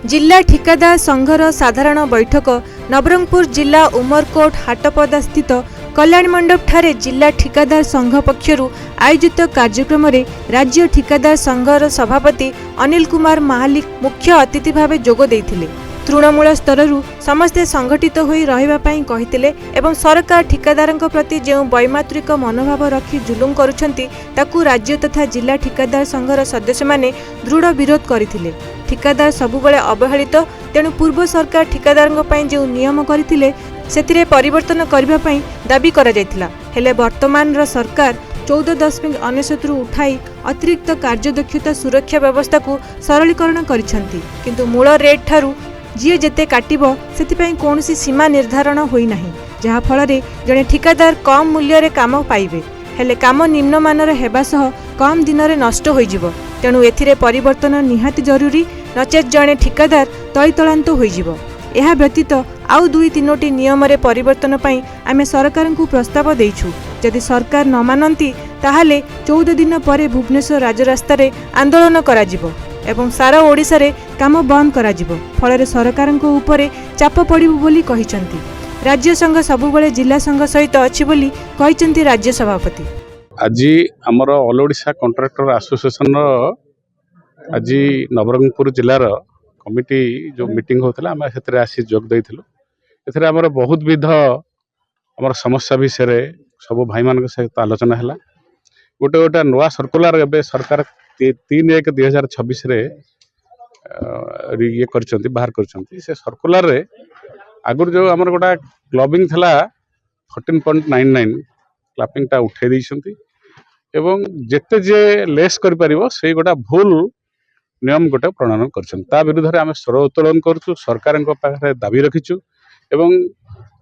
जिला ठिकादार संघर साधारण बैठक नवरंगपुर जिला उमरकोट हाटपदा स्थित कल्याण मंडप ठारे जिला ठिकादार संघ पक्षरु आयोजित कार्यक्रम रे राज्य ठिकादार संघर सभापति अनिल कुमार महालिक मुख्य अतिथि भावे जोग देइथिले। तृणमूल स्तररू समस्ते संगठित होई रहिबा पई कहिथिले एवं सरकार ठिकादारंक प्रति जो वैमात्रिक मनोभाव रखी जुलुम करुछंती ताकू राज्य तथा जिला ठिकादार संघर सदस्य माने दृढ़ विरोध करथिले। ठिकादार सबुबले अवहेलित तेणु पूर्व सरकार ठिकादारंक पई जो नियम करथिले सेतिरे परिवर्तन करबा पई दाबी करा जायतिला। हेले वर्तमान रो सरकार 14.99 उठाई अतिरिक्त कार्यदक्षता सुरक्षा व्यवस्था को सरलीकरण करिसंती, किंतु मूल रेट ठारू जी जेते काटिबो सेतिपई कोनोसी सीमा निर्धारण होई नाही, जहा फलरे जणे ठिकादार कम मूल्य रे काम पाइबे हेले काम निम्नमानर हेबा सह कम दिन रे नष्ट होई जिवो। तेणु एथिरे परिवर्तन निहाती जरूरी, नचेत जणे ठिकादार तळितळांत होई जिवो। एहा व्यतीत आउ 2-3टी नियम रे परिवर्तन पई आमे सरकार को प्रस्ताव देइछु। जदि सरकार न मानंती ताहाले 14 दिन परे भुवनेश्वर राजरास्ता रे आंदोलन करा जिवो एवं सारा ओडिसा रे काम बंद करा जिवो। फलरे सरकार को ऊपरे चाप पड़िबो बोली कहिसंती। राज्य संघ सबुबले जिला संघ सहित अछि बोली कहिसंती राज्य सभापति। आज आमर ऑल ओडिशा कॉन्ट्रैक्टर एसोसिएशन आज नवरंगपुर जिलार कमिटी जो मीटिंग होता आम से आसी जोग देइथिलु। एथरे आमर बहुत विध आमर समस्या विषय सब भाई मान सहित आलोचना है। गोटे गोटे नुआ सर्कुलर एवं सरकार 3/1/2026 ये करचंती बाहर करचंती। से सर्कुलर रे आगुर जो आमर गोटा क्लबिंग थला 14.99 क्लबिंग टा उठे दैछंती एवं जेते जे लेस कर परिबो से गोटा भूल नियम गोटे प्रणयन करछन। ता विरुद्ध रे आमे स्वर उत्तोलन करछु, सरकार को पाखरे दाबी रखिछु एवं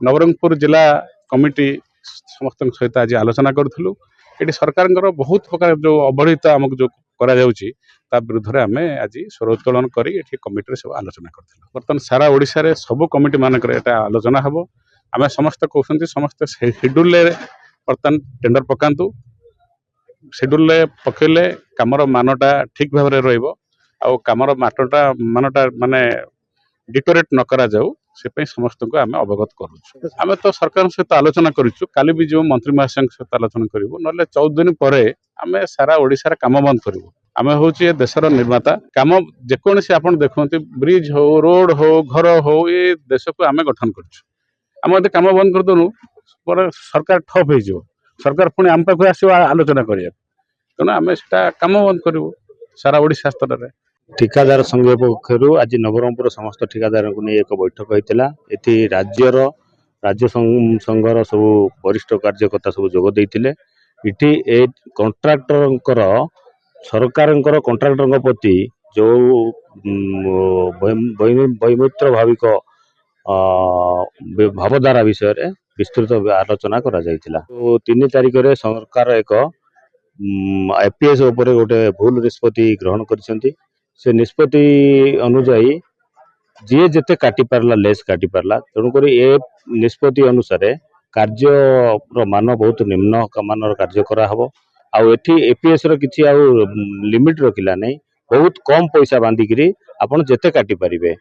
नवरंगपुर जिला कमिटी समस्त सहित आज आलोचना करथलु। एटी सरकार बहुत प्रकार जो अवहेलित आमक जो करा जाउची ता विरुद्ध रे आमे आज स्वर उत्तोलन करी एठी कमिटी रे सब आलोचना करथलु। वर्तमान सारा ओडिसा रे सब कमिटी मानक रे एटा आलोचना हबो। आमे समस्त कहउछंती समस्त शेड्यूल रे वर्तमान टेंडर पकांतु। शेड्यूल रे पकेले कामर मानटा ठीक भाव रे रहइबो आ कामर मानटा माने डिटोरेट न करा जाऊ से पे समस्त को आमे अवगत करूछु। आमे तो सरकार सहित आलोचना करिछु, काली भी जो मंत्री महाशय सहित आलोचना करिवो, नले 14 दिन परे आमे सारा ओडिसा रे काम बंद करिवो। आमे होची देशर निर्माता, काम जेकोनसी आपण देखोंती ब्रिज हो, रोड हो, घर हो, ये देश को आमे गठन करछु। आमे यदि काम बंद कर दोनु पर सरकार ठप हो जिवो, सरकार पुणी आम पाखु आसीबो आलोचना करिया, तेणु आमे सेटा काम बंद करिवो सारा ओडिसा स्तर रे। ठिकादार संघ पक्षर आज नवरंगपुर समस्त ठिकादार को नहीं एक बैठक होता। ये राज्य संघर सब वरिष्ठ कार्यकर्ता सब जोग देते। ये कंट्राक्टर सरकार कंट्राक्टर प्रति जो वैमित्र भाविक भावधारा विषय विस्तृत आलोचना करा जायतिला। तो 3 तारिख रे सरकार एक एपीएस उपर गोटे भूल निष्पत्ति ग्रहण कर से निष्पत्ति अनुजाई जी जेते काटी पारला लेस काटी पारला, तेणुक ए निष्पत्ति अनुसार कार्य मान बहुत निम्न मानर कार्य करा हबो। आउ एठी एपीएस रो किछि आउ लिमिट रखिला नै, बहुत कम पैसा बांधिकरी आपण जेते काटी पारिबे।